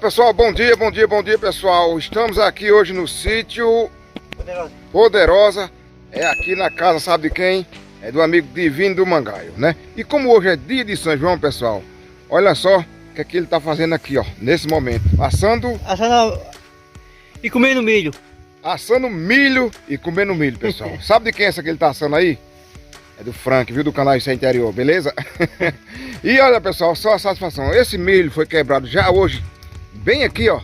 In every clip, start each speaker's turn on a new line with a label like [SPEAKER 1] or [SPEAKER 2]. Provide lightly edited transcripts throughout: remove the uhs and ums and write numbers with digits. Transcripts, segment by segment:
[SPEAKER 1] Pessoal, bom dia, bom dia, bom dia pessoal. Estamos aqui hoje no sítio Poderosa. É aqui na casa, sabe de quem? É do amigo Divino do Mangaio, né? E como hoje é dia de São João, pessoal, olha só o que é que ele tá fazendo aqui, ó, nesse momento. Assando
[SPEAKER 2] e comendo milho.
[SPEAKER 1] Assando milho e comendo milho, pessoal. Sabe de quem é essa que ele tá assando aí? É do Frank, viu? Do canal Isso é Interior, beleza? E olha, pessoal, só a satisfação. Esse milho foi quebrado já hoje, bem aqui, ó.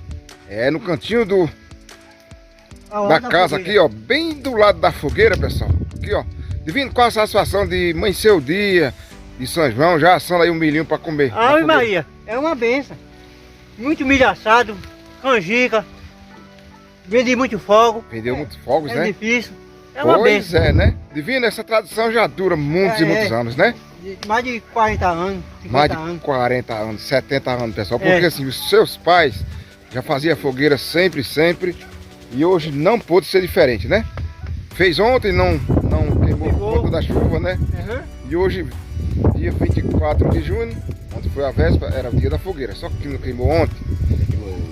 [SPEAKER 1] É no cantinho da casa aqui, ó. Bem do lado da fogueira, pessoal. Aqui, ó. Divino, qual a satisfação de amanhecer o dia de São João, já assando aí um milhinho pra comer.
[SPEAKER 2] Ave Maria, é uma benção. Muito milho assado, canjica. Vendi muito fogo.
[SPEAKER 1] Vendeu muitos fogos, né?
[SPEAKER 2] É difícil. É uma benção.
[SPEAKER 1] Pois é, né? Divino, essa tradição já dura muitos e muitos anos, né?
[SPEAKER 2] Mais de 40 anos, 50
[SPEAKER 1] mais de
[SPEAKER 2] anos.
[SPEAKER 1] 40 anos, 70 anos, pessoal. Porque assim, os seus pais já faziam fogueira sempre, sempre. E hoje não pôde ser diferente, né? Fez ontem, não queimou por conta da chuva, né?
[SPEAKER 2] Uhum.
[SPEAKER 1] E hoje, dia 24 de junho, ontem foi a véspera, era o dia da fogueira. Só que não queimou ontem.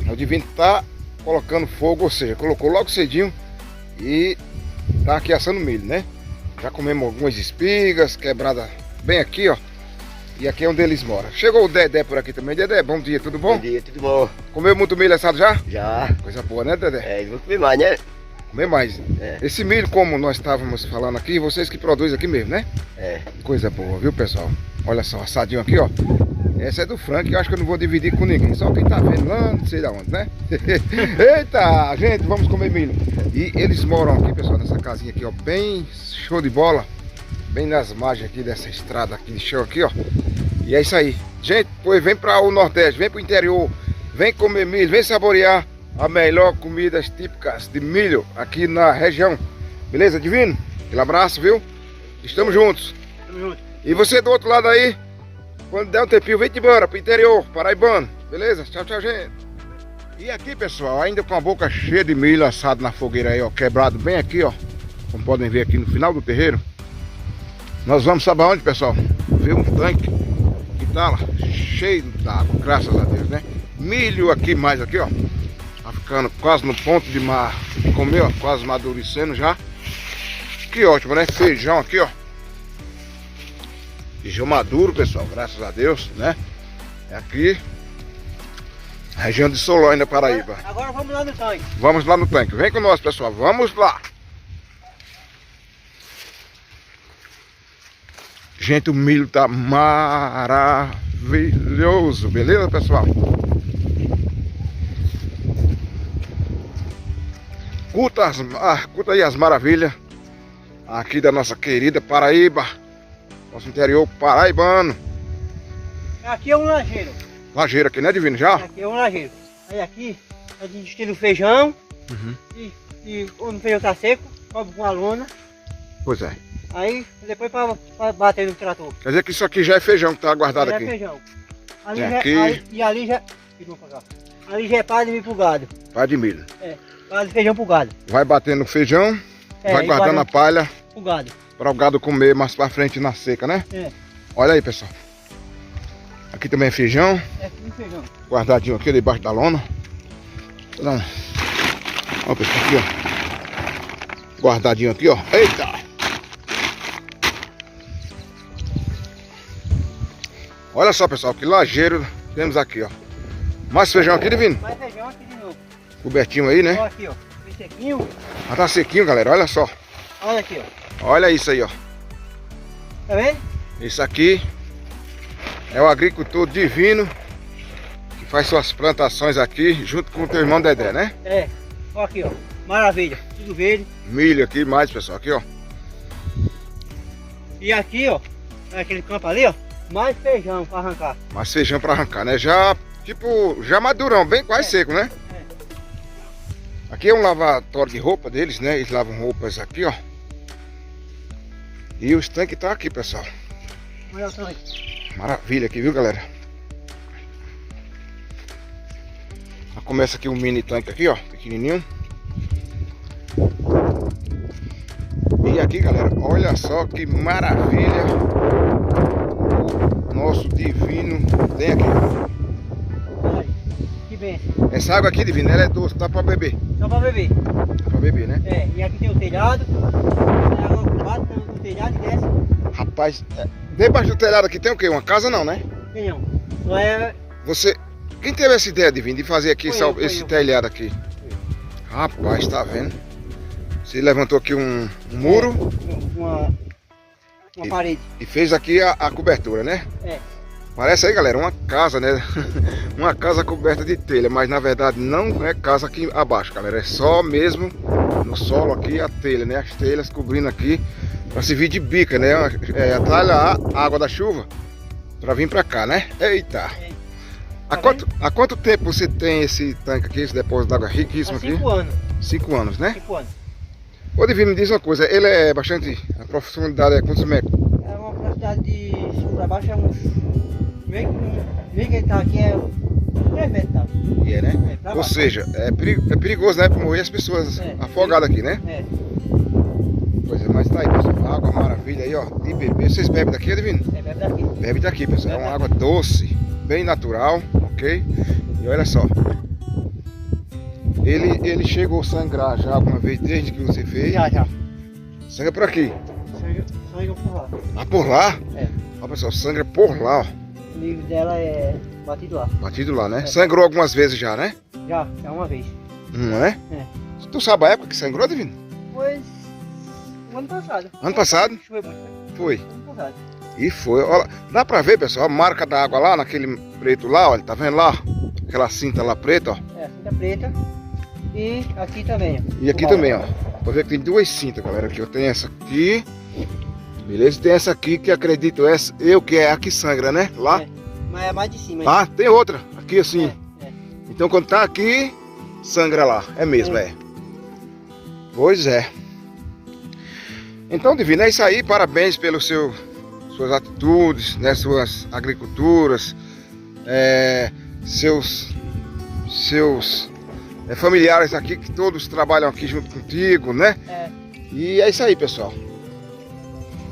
[SPEAKER 1] O Divino tá colocando fogo, ou seja, colocou logo cedinho e tá aqui assando milho, né? Já comemos algumas espigas, quebrada bem aqui, ó. E aqui é onde eles moram. Chegou o Dedé por aqui também. Dedé, bom dia, tudo bom?
[SPEAKER 3] Bom dia, tudo bom?
[SPEAKER 1] Comeu muito milho assado já?
[SPEAKER 3] Já.
[SPEAKER 1] Coisa boa, né, Dedé?
[SPEAKER 3] É, vou comer mais, né?
[SPEAKER 1] Comer mais.
[SPEAKER 3] É.
[SPEAKER 1] Esse milho, como nós estávamos falando aqui, vocês que produzem aqui mesmo, né?
[SPEAKER 3] É.
[SPEAKER 1] Coisa boa, viu, pessoal? Olha só, assadinho aqui, ó. Essa é do Frank, eu acho que eu não vou dividir com ninguém. Só quem tá vendo lá, não sei de onde, né? Eita, gente, vamos comer milho. E eles moram aqui, pessoal, nessa casinha aqui, ó, bem show de bola. Bem nas margens aqui dessa estrada aqui de chão aqui, ó. E é isso aí. Gente, pois vem para o Nordeste, vem para o interior, vem comer milho, vem saborear a melhor comidas típicas de milho aqui na região. Beleza, Divino? Aquele abraço, viu? Estamos juntos.
[SPEAKER 2] Tamo junto.
[SPEAKER 1] E você do outro lado aí, quando der um tempinho, vem embora pro interior, paraibano. Beleza? Tchau, tchau, gente. E aqui, pessoal, ainda com a boca cheia de milho assado na fogueira aí, ó, quebrado bem aqui, ó. Como podem ver aqui no final do terreiro. Nós vamos, sabe aonde, pessoal? Ver um tanque que tá lá, cheio d'água, graças a Deus, né? Milho aqui, mais aqui, ó. Tá ficando quase no ponto de comer, ó, quase amadurecendo já. Que ótimo, né? Feijão aqui, ó. Feijão maduro, pessoal, graças a Deus, né? É aqui, região de Solônia, Paraíba.
[SPEAKER 2] Agora vamos lá no tanque.
[SPEAKER 1] Vamos lá no tanque, vem com nós, pessoal, vamos lá. Gente, o milho tá maravilhoso, beleza, pessoal? Curta aí as maravilhas aqui da nossa querida Paraíba, nosso interior paraibano.
[SPEAKER 2] Aqui é um lajeiro.
[SPEAKER 1] Lajeiro aqui, né, Divino? Já?
[SPEAKER 2] Aqui é um lajeiro. Aí aqui a gente tira o feijão.
[SPEAKER 1] Uhum.
[SPEAKER 2] E quando o feijão tá seco, cobre com a lona.
[SPEAKER 1] Pois é.
[SPEAKER 2] Aí depois pra bater no trator.
[SPEAKER 1] Quer dizer que isso aqui já é feijão que tá guardado
[SPEAKER 2] Já
[SPEAKER 1] aqui.
[SPEAKER 2] é feijão. Ali
[SPEAKER 1] Tem
[SPEAKER 2] já,
[SPEAKER 1] aqui.
[SPEAKER 2] e ali já. Ali já é palha de milho pro gado.
[SPEAKER 1] Pá de milho.
[SPEAKER 2] É, palha de feijão pro gado.
[SPEAKER 1] Vai batendo o feijão, vai
[SPEAKER 2] e
[SPEAKER 1] guardando a palha
[SPEAKER 2] pro gado.
[SPEAKER 1] para o gado comer mais pra frente na seca, né?
[SPEAKER 2] É,
[SPEAKER 1] Olha aí, pessoal. Aqui também é feijão,
[SPEAKER 2] é tudo feijão.
[SPEAKER 1] guardadinho aqui debaixo da lona. Não. Ó, pessoal, aqui, ó. Guardadinho aqui, ó. Eita! Olha só, pessoal, que lajeiro temos aqui, ó. Mais feijão aqui, Divino.
[SPEAKER 2] Mais feijão aqui de novo.
[SPEAKER 1] Cobertinho aí, né?
[SPEAKER 2] Ó aqui, ó. Bem sequinho.
[SPEAKER 1] Já tá sequinho, galera. Olha só.
[SPEAKER 2] Olha aqui, ó.
[SPEAKER 1] Olha isso aí, ó.
[SPEAKER 2] Tá vendo?
[SPEAKER 1] Isso aqui é o agricultor Divino que faz suas plantações aqui junto com o teu irmão Dedé, né?
[SPEAKER 2] É. Ó aqui, ó. Maravilha. Tudo verde.
[SPEAKER 1] Milho aqui, mais, pessoal. Aqui, ó.
[SPEAKER 2] E aqui, ó. Aquele campo ali, ó. Mais feijão pra arrancar.
[SPEAKER 1] Mais feijão pra arrancar, né? Já, tipo, já madurão, bem quase seco, né?
[SPEAKER 2] É.
[SPEAKER 1] Aqui é um lavatório de roupa deles, né? Eles lavam roupas aqui, ó. E os tanques tá aqui, pessoal.
[SPEAKER 2] Olha o tanque.
[SPEAKER 1] Maravilha aqui, viu, galera? Já começa aqui um mini tanque aqui, ó. Pequenininho. E aqui, galera, olha só que maravilha o nosso Divino tem aqui.
[SPEAKER 2] Olha aí. Que benção.
[SPEAKER 1] Essa água aqui, Divino, ela é doce, dá pra beber.
[SPEAKER 2] Só pra beber.
[SPEAKER 1] Dá pra beber, né?
[SPEAKER 2] É, e aqui tem o telhado. Tem água por baixo, tem o telhado e desce.
[SPEAKER 1] Rapaz, debaixo do telhado aqui tem o quê? Uma casa não, né?
[SPEAKER 2] Tem não. Só é.
[SPEAKER 1] Você... Quem teve essa ideia, Divino, de fazer aqui esse
[SPEAKER 2] eu.
[SPEAKER 1] telhado aqui? Rapaz, tá vendo? Você levantou aqui um muro
[SPEAKER 2] Uma parede.
[SPEAKER 1] e fez aqui a cobertura, né?
[SPEAKER 2] É.
[SPEAKER 1] Parece aí, galera, uma casa, né? Uma casa coberta de telha, mas na verdade não é casa aqui abaixo, galera. É só mesmo no solo aqui a telha, né? As telhas cobrindo aqui para servir de bica, né? Atralhar a água da chuva para vir para cá, né? Eita! Há quanto tempo você tem esse tanque aqui, esse depósito d'água riquíssimo aqui?
[SPEAKER 2] 5 anos.
[SPEAKER 1] 5 anos, né?
[SPEAKER 2] 5 anos.
[SPEAKER 1] Ô Divino, me diz uma coisa, ele é bastante... A profundidade é quantos metros?
[SPEAKER 2] É uma profundidade de sul para baixo, é uns. Meio que ele tá aqui é 3 metros, tá?
[SPEAKER 1] E é, né?
[SPEAKER 2] pra
[SPEAKER 1] Ou
[SPEAKER 2] baixo.
[SPEAKER 1] seja, é perigoso, né? Para morrer as pessoas afogadas aqui, né?
[SPEAKER 2] É.
[SPEAKER 1] Pois é, mas tá aí, pessoal. Água maravilha aí, ó. De beber. Vocês bebem daqui, Divino?
[SPEAKER 2] É, bebe daqui.
[SPEAKER 1] Bebe daqui, pessoal. É
[SPEAKER 2] Bebe
[SPEAKER 1] uma água doce, bem natural, ok? E olha só. Ele chegou a sangrar já alguma vez desde que você fez?
[SPEAKER 2] Já.
[SPEAKER 1] Sangra por aqui.
[SPEAKER 2] Sangue por lá.
[SPEAKER 1] Ah, por lá?
[SPEAKER 2] É.
[SPEAKER 1] Ó, pessoal, sangra por lá, ó.
[SPEAKER 2] O nível dela é batido lá.
[SPEAKER 1] Batido lá, né?
[SPEAKER 2] É.
[SPEAKER 1] Sangrou algumas vezes já, né?
[SPEAKER 2] Já uma vez.
[SPEAKER 1] Não é?
[SPEAKER 2] É.
[SPEAKER 1] Tu sabe a época que sangrou, Divino?
[SPEAKER 2] Pois. O ano passado.
[SPEAKER 1] Ano passado?
[SPEAKER 2] Choveu muito, né?
[SPEAKER 1] Foi.
[SPEAKER 2] Ano passado.
[SPEAKER 1] E foi. Olha, dá pra ver, pessoal, a marca da água lá, naquele preto lá, olha, tá vendo lá? Aquela cinta lá preta, ó.
[SPEAKER 2] É, a cinta preta. E aqui também, ó.
[SPEAKER 1] E aqui também, ó. Pode ver que tem duas cintas, galera. Aqui eu tenho essa aqui. Beleza? E tem essa aqui que acredito eu que é a que sangra, né? Lá.
[SPEAKER 2] É, mas é mais de cima. hein?
[SPEAKER 1] Ah, tem outra. Aqui assim.
[SPEAKER 2] É.
[SPEAKER 1] Então quando tá aqui, sangra lá. É mesmo, é. Pois é. Então, Divino, é isso aí. Parabéns pelas suas atitudes, né? Suas agriculturas. Seus familiares aqui que todos trabalham aqui junto contigo, né?
[SPEAKER 2] É.
[SPEAKER 1] E é isso aí, pessoal.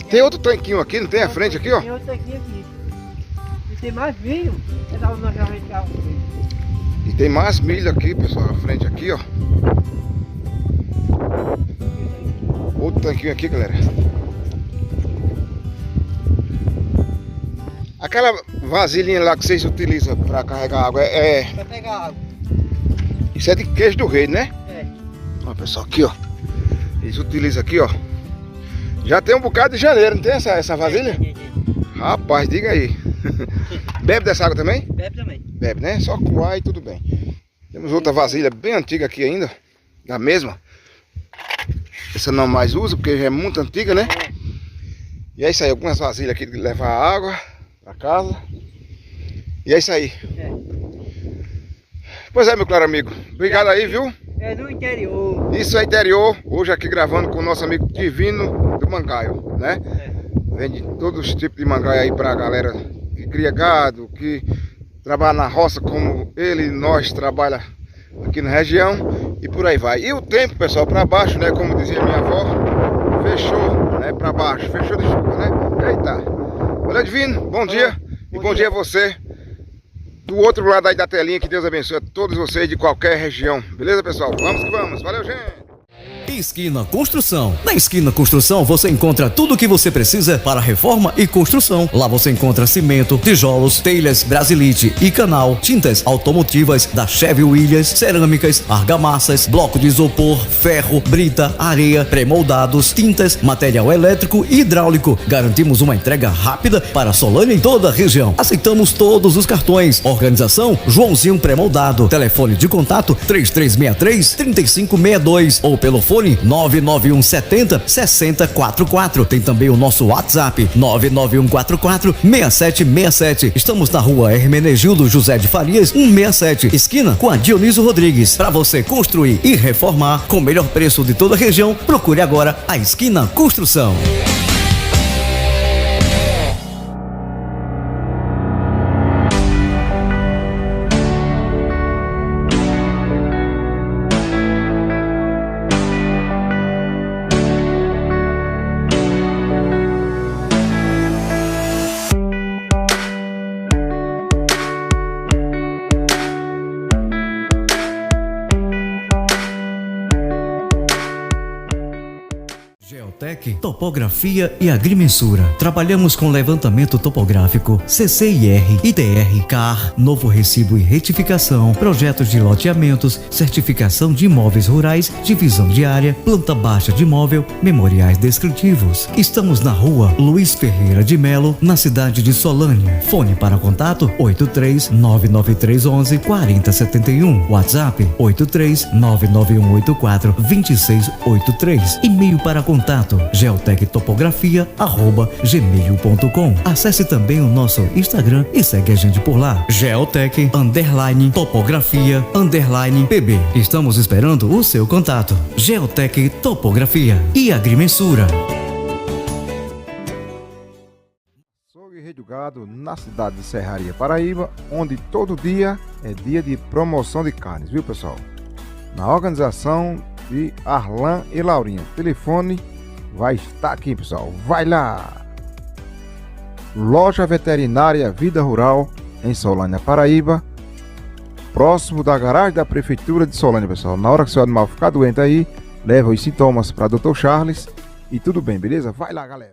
[SPEAKER 1] Tem outro tanquinho aqui, não tem à frente aqui, ó?
[SPEAKER 2] Tem outro aqui. E tem mais vinho. Você tava na jarra de carro.
[SPEAKER 1] E tem mais milho aqui, pessoal, à frente aqui, ó. Outro tanquinho aqui, galera. Aquela vasilhinha lá que vocês utilizam para carregar água
[SPEAKER 2] Pra pegar água.
[SPEAKER 1] Isso é de queijo do rei, né?
[SPEAKER 2] É.
[SPEAKER 1] Ó, pessoal, aqui, ó. Eles utilizam aqui, ó. Já tem um bocado de janeiro, não tem essa vasilha?
[SPEAKER 2] Tem.
[SPEAKER 1] Rapaz, diga aí. Bebe dessa água também?
[SPEAKER 2] Bebe também.
[SPEAKER 1] Bebe, né? Só coar e tudo bem. Temos outra vasilha bem antiga aqui ainda. Da mesma. Essa não mais usa, porque já é muito antiga, né?
[SPEAKER 2] É.
[SPEAKER 1] E é isso aí, algumas vasilhas aqui de levar água pra casa. E é isso aí.
[SPEAKER 2] É.
[SPEAKER 1] Pois é, meu claro amigo. Obrigado aí, viu?
[SPEAKER 2] É no interior.
[SPEAKER 1] Isso é interior. Hoje aqui gravando com o nosso amigo Divino do Mangaio, né?
[SPEAKER 2] É.
[SPEAKER 1] Vende todos os tipos de mangaio aí pra galera que cria gado, que trabalha na roça como ele e nós trabalha aqui na região e por aí vai. E o tempo, pessoal, para baixo, né? Como dizia minha avó, fechou, né? Para baixo, fechou de chuva, né? Eita! Valeu, Divino, bom dia. E bom dia a você do outro lado aí da telinha. Que Deus abençoe a todos vocês de qualquer região. Beleza, pessoal? Vamos que vamos. Valeu, gente!
[SPEAKER 3] Esquina Construção. Na Esquina Construção você encontra tudo o que você precisa para reforma e construção. Lá você encontra cimento, tijolos, telhas, brasilite e canal, tintas automotivas da Chevy Williams, cerâmicas, argamassas, bloco de isopor, ferro, brita, areia, pré-moldados, tintas, material elétrico e hidráulico. Garantimos uma entrega rápida para Solânia em toda a região. Aceitamos todos os cartões. Organização Joãozinho Pré-moldado. Telefone de contato 3363-3562 ou pelo fone 991 70 6044. Tem também o nosso WhatsApp 99144 6767. Estamos na rua Hermenegildo José de Farias 167, esquina com a Dionísio Rodrigues. Para você construir e reformar com o melhor preço de toda a região, procure agora a Esquina Construção. Topografia e Agrimensura. Trabalhamos com levantamento topográfico, CCIR, IDR, CAR, novo recibo e retificação, projetos de loteamentos, certificação de imóveis rurais, divisão de área, planta baixa de imóvel, memoriais descritivos. Estamos na rua Luiz Ferreira de Melo, na cidade de Solânia. Fone para contato 83-99311-4071. WhatsApp 83-99184-2683. E-mail para contato geotectopografia@gmail.com. Acesse também o nosso Instagram e segue a gente por lá. Geotec_topografia_pb. Estamos esperando o seu contato. Geotec Topografia e Agrimensura.
[SPEAKER 1] Açougue Rei do Gado, na cidade de Serraria, Paraíba, onde todo dia é dia de promoção de carnes, viu pessoal? Na organização de Arlan e Laurinha. O telefone vai estar aqui, pessoal. Vai lá! Loja Veterinária Vida Rural, em Solânia, Paraíba, próximo da garagem da Prefeitura de Solânia, pessoal. Na hora que seu animal ficar doente aí, leva os sintomas para Dr. Charles e tudo bem, beleza? Vai lá, galera!